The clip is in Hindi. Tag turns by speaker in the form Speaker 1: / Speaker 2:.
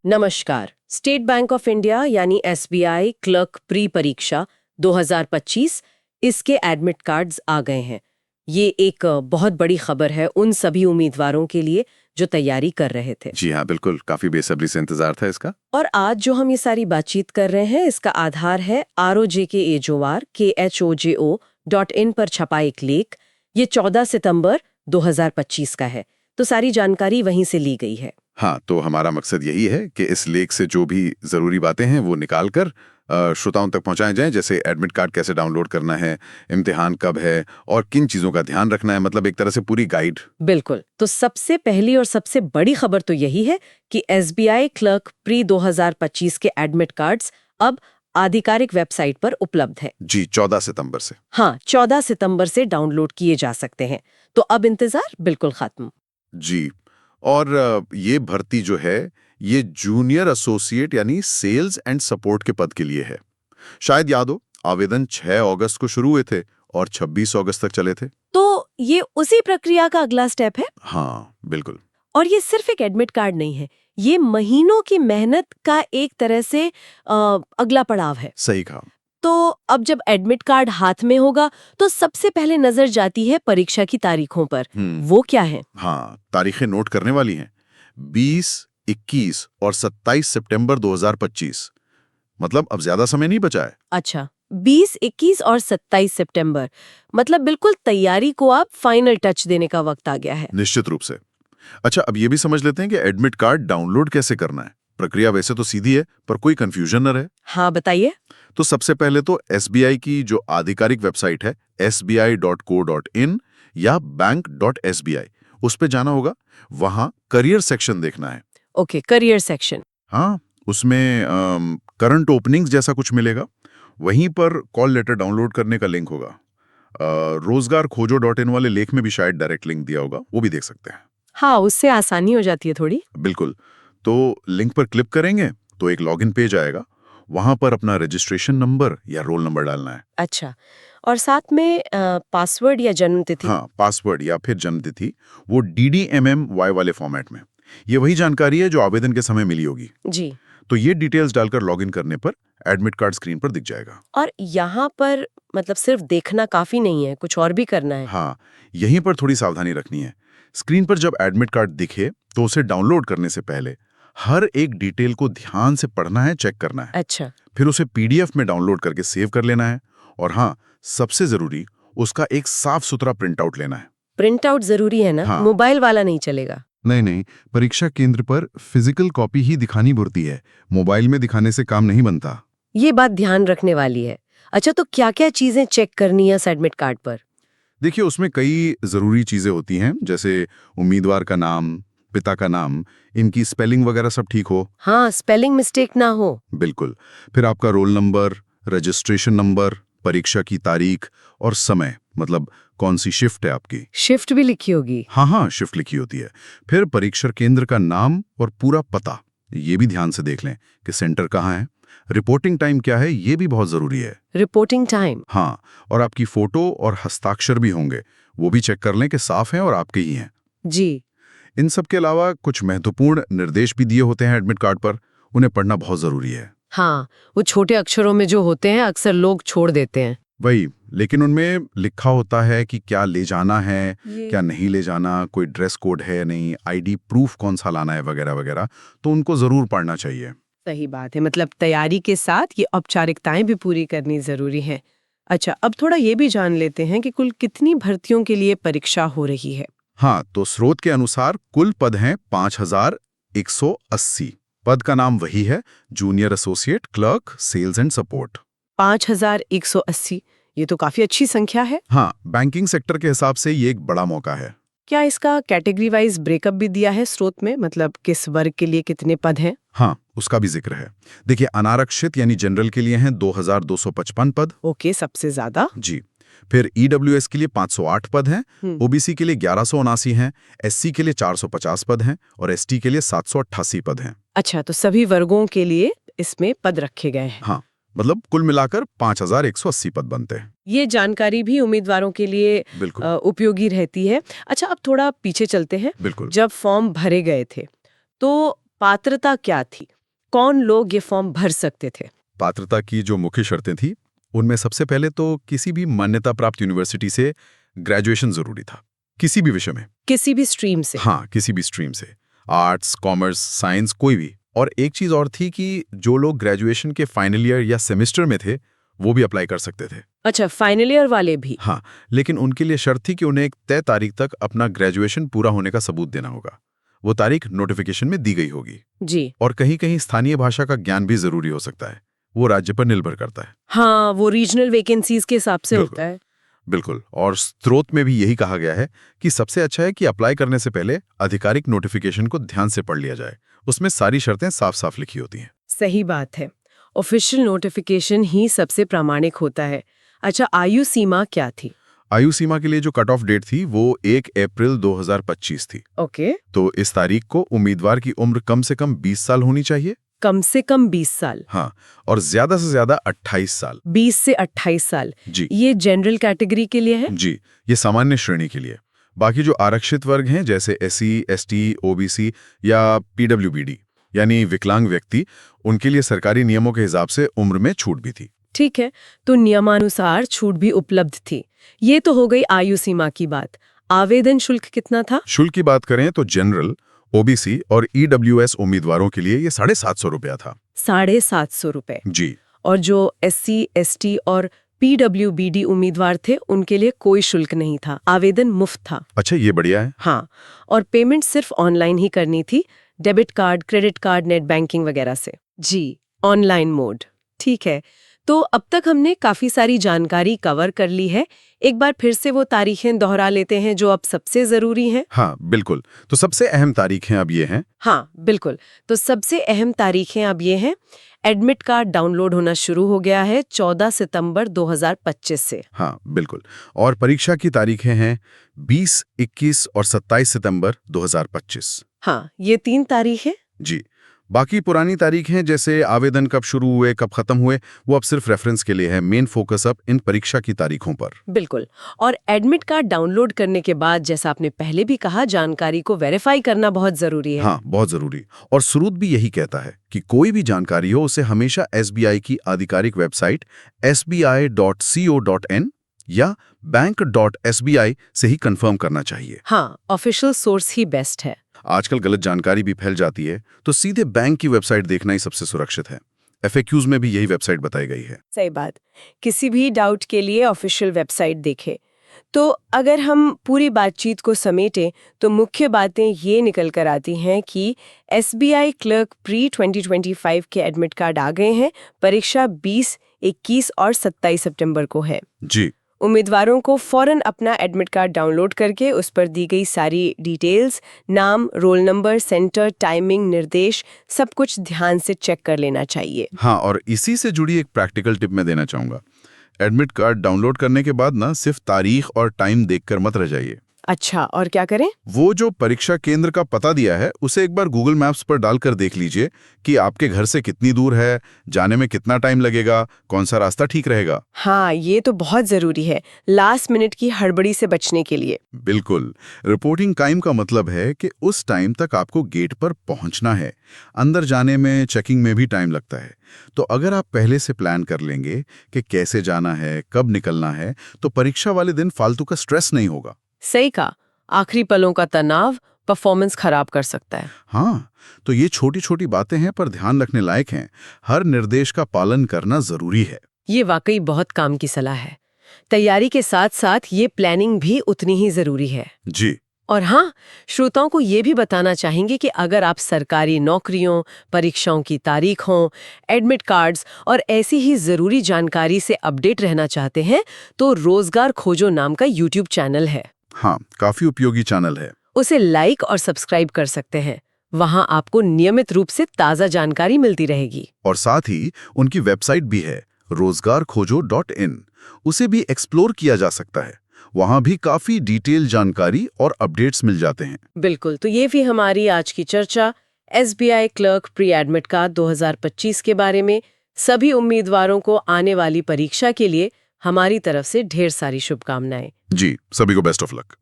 Speaker 1: नमस्कार। स्टेट बैंक ऑफ इंडिया यानी एसबीआई क्लर्क प्री परीक्षा 2025 इसके एडमिट कार्ड्स आ गए हैं। ये एक बहुत बड़ी खबर है उन सभी उम्मीदवारों के लिए जो तैयारी कर रहे थे।
Speaker 2: जी हाँ, बिल्कुल। काफी बेसब्री से इंतजार था इसका।
Speaker 1: और आज जो हम ये सारी बातचीत कर रहे हैं इसका आधार है ROJKAJOR.KHOJO.in पर छपा एक लेख। ये 14 सितंबर 2025 का है, तो सारी जानकारी वहीं से ली गई है।
Speaker 2: हाँ, तो हमारा मकसद यही है कि इस लेख से जो भी जरूरी बातें हैं वो निकाल कर श्रोताओं तक पहुंचाए जाएं, जैसे एडमिट कार्ड कैसे डाउनलोड करना है, इम्तिहान कब है और किन चीजों का ध्यान रखना है, मतलब एक तरह से पूरी गाइड।
Speaker 1: बिल्कुल। तो सबसे पहली और सबसे बड़ी खबर तो यही है कि एसबीआई क्लर्क प्री 2025 के एडमिट कार्ड्स अब आधिकारिक वेबसाइट पर उपलब्ध है।
Speaker 2: जी, 14 सितंबर से।
Speaker 1: हाँ, 14 सितंबर से डाउनलोड किए जा सकते हैं। तो अब इंतजार बिल्कुल खत्म।
Speaker 2: जी। और ये भर्ती जो है ये जूनियर एसोसिएट यानी सेल्स एंड सपोर्ट के पद के लिए है। शायद याद हो, आवेदन 6 अगस्त को शुरू हुए थे और 26 अगस्त तक चले थे।
Speaker 1: तो ये उसी प्रक्रिया का अगला स्टेप है।
Speaker 2: हाँ, बिल्कुल।
Speaker 1: और ये सिर्फ एक एडमिट कार्ड नहीं है, ये महीनों की मेहनत का एक तरह से अगला पड़ाव है।
Speaker 2: सही कहा।
Speaker 1: तो अब जब एडमिट कार्ड हाथ में होगा तो सबसे पहले नजर जाती है परीक्षा की तारीखों पर। वो क्या है?
Speaker 2: हाँ, तारीखें नोट करने वाली हैं। 20, 21 और 27 सितंबर 2025। मतलब अब ज्यादा समय नहीं बचा है।
Speaker 1: अच्छा, 20, 21 और 27 सितंबर, मतलब बिल्कुल तैयारी को आप फाइनल टच देने का वक्त आ गया है।
Speaker 2: निश्चित रूप से। अच्छा, अब ये भी समझ लेते हैं कि एडमिट कार्ड डाउनलोड कैसे करना है। प्रक्रिया वैसे तो सीधी है, पर कोई कंफ्यूजन न रहे।
Speaker 1: हाँ, बताइए।
Speaker 2: तो सबसे पहले तो एसबीआई की जो आधिकारिक वेबसाइट है sbi.co.in या bank.sbi, उस पे जाना होगा। वहां करियर सेक्शन देखना है।
Speaker 1: Okay, career section.
Speaker 2: हाँ, उसमें करंट ओपनिंग्स जैसा कुछ मिलेगा। वहीं पर कॉल लेटर डाउनलोड करने का लिंक होगा। रोजगार खोजो.in वाले लेख में भी शायद डायरेक्ट लिंक दिया होगा, वो भी देख सकते हैं।
Speaker 1: हाँ, उससे आसानी हो जाती है थोड़ी।
Speaker 2: बिल्कुल। तो लिंक पर क्लिक करेंगे तो एक लॉगिन पेज आएगा। वहां पर अपना रजिस्ट्रेशन नंबर या रोल नंबर डालना है।
Speaker 1: अच्छा, और साथ में पासवर्ड या जन्म तिथि?
Speaker 2: हाँ, पासवर्ड या फिर जन्म तिथि, वो DDMMY वाले फॉर्मेट में। ये वही जानकारी है जो आवेदन के समय मिली होगी।
Speaker 1: जी।
Speaker 2: तो ये डिटेल्स डालकर लॉगिन करने पर एडमिट कार्ड स्क्रीन पर दिख जाएगा।
Speaker 1: और यहाँ पर मतलब सिर्फ देखना काफी नहीं है, कुछ और भी करना है।
Speaker 2: हाँ, यहीं पर थोड़ी सावधानी रखनी है। स्क्रीन पर जब एडमिट कार्ड दिखे तो उसे डाउनलोड करने से पहले हर एक डिटेल को ध्यान से पढ़ना है, चेक करना है।
Speaker 1: अच्छा।
Speaker 2: फिर उसे PDF में डाउनलोड करके सेव कर लेना है। और हाँ, सबसे जरूरी, उसका एक साफ सुथरा प्रिंट आउट लेना है।
Speaker 1: प्रिंट आउट जरूरी है ना?
Speaker 2: हाँ।
Speaker 1: मोबाइल वाला नहीं चलेगा?
Speaker 2: नहीं, परीक्षा केंद्र पर फिजिकल कॉपी ही दिखानी पड़ती है। मोबाइल में दिखाने से काम नहीं बनता।
Speaker 1: ये बात ध्यान रखने वाली है। अच्छा, तो क्या क्या चीजें चेक करनी है एडमिट कार्ड पर?
Speaker 2: देखिए, उसमें कई जरूरी चीजें होती हैं, जैसे उम्मीदवार का नाम, पिता का नाम, इनकी स्पेलिंग वगैरह सब ठीक हो।
Speaker 1: हाँ, स्पेलिंग मिस्टेक ना हो।
Speaker 2: बिल्कुल। फिर आपका रोल नंबर, रजिस्ट्रेशन नंबर, परीक्षा की तारीख और समय, मतलब कौन सी शिफ्ट है आपकी।
Speaker 1: शिफ्ट भी लिखी होगी?
Speaker 2: हाँ, शिफ्ट लिखी होती है। फिर परीक्षा केंद्र का नाम और पूरा पता, ये भी ध्यान से देख लें कि सेंटर कहाँ है। रिपोर्टिंग टाइम क्या है, ये भी बहुत जरूरी है।
Speaker 1: Reporting time?
Speaker 2: हाँ, और आपकी फोटो और हस्ताक्षर भी होंगे, वो भी चेक कर लें कि साफ हैं और आपके ही हैं।
Speaker 1: जी।
Speaker 2: इन सब के अलावा कुछ महत्वपूर्ण निर्देश भी दिए होते हैं एडमिट कार्ड पर, उन्हें पढ़ना बहुत जरूरी है।
Speaker 1: हाँ, वो छोटे अक्षरों में जो होते हैं अक्सर लोग छोड़ देते हैं।
Speaker 2: वही, लेकिन उनमें लिखा होता है कि क्या ले जाना है, क्या नहीं ले जाना, कोई ड्रेस कोड है या नहीं, ID प्रूफ कौन सा लाना है वगैरह वगैरह, तो उनको जरूर पढ़ना चाहिए।
Speaker 1: सही बात है, मतलब तैयारी के साथ ये औपचारिकताएं भी पूरी करनी जरूरी है। अच्छा, अब थोड़ा ये भी जान लेते हैं कि कुल कितनी भर्तियों के लिए परीक्षा हो रही है।
Speaker 2: हाँ, तो स्रोत के अनुसार कुल पद हैं 5180। पद का नाम वही है, junior associate clerk sales and support.
Speaker 1: 5180, ये तो काफी अच्छी संख्या है।
Speaker 2: हाँ, बैंकिंग सेक्टर के हिसाब से ये एक बड़ा मौका है।
Speaker 1: क्या इसका कैटेगरी वाइज ब्रेकअप भी दिया है स्रोत में, मतलब किस वर्ग के लिए कितने पद हैं?
Speaker 2: हाँ, उसका भी जिक्र है। देखिए, अनारक्षित यानी जनरल के लिए हैं 2255 पद।
Speaker 1: ओके, सबसे ज्यादा।
Speaker 2: जी। फिर EWS के लिए 508 पद हैं, OBC के लिए 1179 हैं, SC के लिए 450 पद हैं और ST के लिए 788 पद हैं।
Speaker 1: अच्छा, तो सभी वर्गों के लिए इसमें पद रखे गए हैं।
Speaker 2: हाँ, मतलब कुल मिलाकर 5180 पद बनते हैं।
Speaker 1: ये जानकारी भी उम्मीदवारों के लिए
Speaker 2: बिल्कुल।
Speaker 1: उपयोगी रहती है। अच्छा, अब थोड़ा पीछे चलते हैं।
Speaker 2: बिल्कुल।
Speaker 1: जब फॉर्म भरे गए थे तो पात्रता क्या थी? कौन लोग ये फॉर्म भर सकते थे?
Speaker 2: पात्रता की जो मुख्य शर्तें थी, उनमें सबसे पहले तो किसी भी मान्यता प्राप्त यूनिवर्सिटी से ग्रेजुएशन जरूरी था, किसी भी विषय में।
Speaker 1: किसी भी स्ट्रीम से?
Speaker 2: हाँ, किसी भी स्ट्रीम से, आर्ट्स, कॉमर्स, साइंस, कोई भी। और एक चीज और थी कि जो लोग ग्रेजुएशन के फाइनल ईयर या सेमेस्टर में थे, वो भी अप्लाई कर सकते थे।
Speaker 1: अच्छा, फाइनल ईयर वाले भी?
Speaker 2: हाँ, लेकिन उनके लिए शर्त थी कि उन्हें एक तय तारीख तक अपना ग्रेजुएशन पूरा होने का सबूत देना होगा। वो तारीख नोटिफिकेशन में दी गई होगी।
Speaker 1: जी।
Speaker 2: और कहीं-कहीं स्थानीय भाषा का ज्ञान भी जरूरी हो सकता है, वो राज्य पर निर्भर करता है।
Speaker 1: हाँ, वो रीजनल वैकेंसीज के हिसाब से होता है।
Speaker 2: बिल्कुल, और स्रोत में भी यही कहा गया है कि सबसे अच्छा है कि अप्लाई करने से पहले आधिकारिक नोटिफिकेशन को ध्यान से पढ़ लिया जाए। उसमें सारी शर्तें साफ-साफ लिखी होती हैं।
Speaker 1: सही बात है। ऑफिशियल नोटिफिकेशन ही सबसे प्रामाणिक होता है। अच्छा, आयु सीमा क्या थी?
Speaker 2: आयु सीमा के लिए जो कट ऑफ डेट थी वो 1 अप्रैल 2025 थी।
Speaker 1: ओके।
Speaker 2: तो इस तारीख को उम्मीदवार की उम्र कम से कम 20 साल होनी चाहिए।
Speaker 1: कम से कम 20 साल?
Speaker 2: हाँ, और ज्यादा से ज्यादा 28 साल।
Speaker 1: 20 से 28 साल?
Speaker 2: जी।
Speaker 1: ये जनरल कैटेगरी के लिए है?
Speaker 2: जी, ये सामान्य श्रेणी के लिए। बाकी जो आरक्षित वर्ग हैं जैसे एससी, एसटी, ओबीसी या पीडब्ल्यूबीडी यानी विकलांग व्यक्ति, उनके लिए सरकारी नियमों के हिसाब से उम्र में छूट भी थी।
Speaker 1: ठीक है, तो नियमानुसार छूट भी उपलब्ध थी। ये तो हो गई आयु सीमा की बात। आवेदन शुल्क कितना था?
Speaker 2: शुल्क की बात करें तो जनरल, ओबीसी और ईडब्ल्यूएस उम्मीदवारों के लिए ये 750 रुपया था।
Speaker 1: 750 रुपए?
Speaker 2: जी।
Speaker 1: और जो एससी, एसटी और पीडब्ल्यूबीडी उम्मीदवार थे उनके लिए कोई शुल्क नहीं था, आवेदन मुफ्त था।
Speaker 2: अच्छा, ये बढ़िया है।
Speaker 1: हाँ, और पेमेंट सिर्फ ऑनलाइन ही करनी थी, debit card, credit card, net banking वगैरह से। जी, ऑनलाइन मोड। ठीक है, तो अब तक हमने काफी सारी जानकारी कवर कर ली है। एक बार फिर से वो तारीखें दोहरा लेते हैं जो अब सबसे जरूरी हैं।
Speaker 2: हाँ, बिल्कुल। तो सबसे अहम तारीखें अब ये हैं।
Speaker 1: हाँ, बिल्कुल। तो सबसे अहम तारीखें अब ये हैं। एडमिट कार्ड डाउनलोड होना शुरू हो गया है 14 सितंबर 2025 से।
Speaker 2: हाँ, बिल्कुल। और परीक्षा की तारीखें हैं 20, 21 और 27 सितंबर 2025।
Speaker 1: हाँ, ये 3 तारीखें।
Speaker 2: जी। बाकी पुरानी तारीखें जैसे आवेदन कब शुरू हुए, कब खत्म हुए, वो अब सिर्फ रेफरेंस के लिए है। मेन फोकस अब इन परीक्षा की तारीखों पर।
Speaker 1: बिल्कुल। और एडमिट कार्ड डाउनलोड करने के बाद जैसा आपने पहले भी कहा, जानकारी को वेरीफाई करना बहुत जरूरी है।
Speaker 2: हाँ, बहुत जरूरी। और स्रोत भी यही कहता है कि कोई भी जानकारी हो उसे हमेशा एसबीआई की आधिकारिक वेबसाइट sbi.co.in या bank.sbi से ही कंफर्म करना चाहिए।
Speaker 1: हाँ, ऑफिशियल सोर्स ही बेस्ट है।
Speaker 2: आजकल गलत जानकारी भी फैल जाती है, तो सीधे बैंक की वेबसाइट देखना ही सबसे सुरक्षित है। FAQs में भी यही वेबसाइट बताई गई है।
Speaker 1: सही बात। किसी भी डाउट के लिए ऑफिशियल वेबसाइट देखें। तो अगर हम पूरी बातचीत को समेटें तो मुख्य बातें ये निकल कर आती हैं कि SBI क्लर्क प्री 2025 के एडमिट कार्ड आ गए हैं। परीक्षा 20, 21 और 27 सितंबर को है।
Speaker 2: जी।
Speaker 1: उम्मीदवारों को फौरन अपना एडमिट कार्ड डाउनलोड करके उस पर दी गई सारी डिटेल्स, नाम, रोल नंबर, सेंटर, टाइमिंग, निर्देश, सब कुछ ध्यान से चेक कर लेना चाहिए।
Speaker 2: हाँ, और इसी से जुड़ी एक प्रैक्टिकल टिप मैं देना चाहूँगा। एडमिट कार्ड डाउनलोड करने के बाद ना सिर्फ तारीख और टाइम देखकर मत रह जाइए।
Speaker 1: अच्छा, और क्या करें?
Speaker 2: वो जो परीक्षा केंद्र का पता दिया है उसे एक बार गूगल मैप्स पर डालकर देख लीजिए कि आपके घर से कितनी दूर है, जाने में कितना टाइम लगेगा, कौन सा रास्ता ठीक रहेगा।
Speaker 1: हाँ, ये तो बहुत जरूरी है, लास्ट मिनट की हड़बड़ी से बचने के लिए।
Speaker 2: बिल्कुल। रिपोर्टिंग टाइम का मतलब है कि उस टाइम तक आपको गेट पर पहुंचना है। अंदर जाने में, चेकिंग में भी टाइम लगता है। तो अगर आप पहले से प्लान कर लेंगे कि कैसे जाना है, कब निकलना है, तो परीक्षा वाले दिन फालतू का स्ट्रेस नहीं होगा।
Speaker 1: सही कहा, आखिरी पलों का तनाव परफॉर्मेंस खराब कर सकता है।
Speaker 2: हाँ, तो ये छोटी छोटी बातें हैं पर ध्यान रखने लायक हैं। हर निर्देश का पालन करना जरूरी है।
Speaker 1: ये वाकई बहुत काम की सलाह है। तैयारी के साथ साथ ये प्लानिंग भी उतनी ही जरूरी है।
Speaker 2: जी।
Speaker 1: और हाँ, श्रोताओं को ये भी बताना चाहेंगे कि अगर आप सरकारी नौकरियों, परीक्षाओं की तारीखों, एडमिट कार्ड्स और ऐसी ही जरूरी जानकारी से अपडेट रहना चाहते हैं तो रोजगार खोजो नाम का YouTube चैनल है।
Speaker 2: हाँ, काफी उपयोगी चैनल है।
Speaker 1: उसे लाइक और सब्सक्राइब कर सकते हैं। वहां आपको नियमित रूप से ताज़ा जानकारी मिलती रहेगी।
Speaker 2: और साथ ही उनकी वेबसाइट भी है rozgarkhojo.in। उसे भी एक्सप्लोर किया जा सकता है। वहां भी काफी डिटेल जानकारी और अपडेट्स मिल जाते हैं।
Speaker 1: बिल्कुल, तो ये भी हमारी आज की चर्चा SBI clerk pre admit card 2025 के बारे में। सभी उम्मीदवारों को आने वाली परीक्षा के लिए हमारी तरफ से ढेर सारी शुभकामनाएं।
Speaker 2: जी, सभी को बेस्ट ऑफ लक।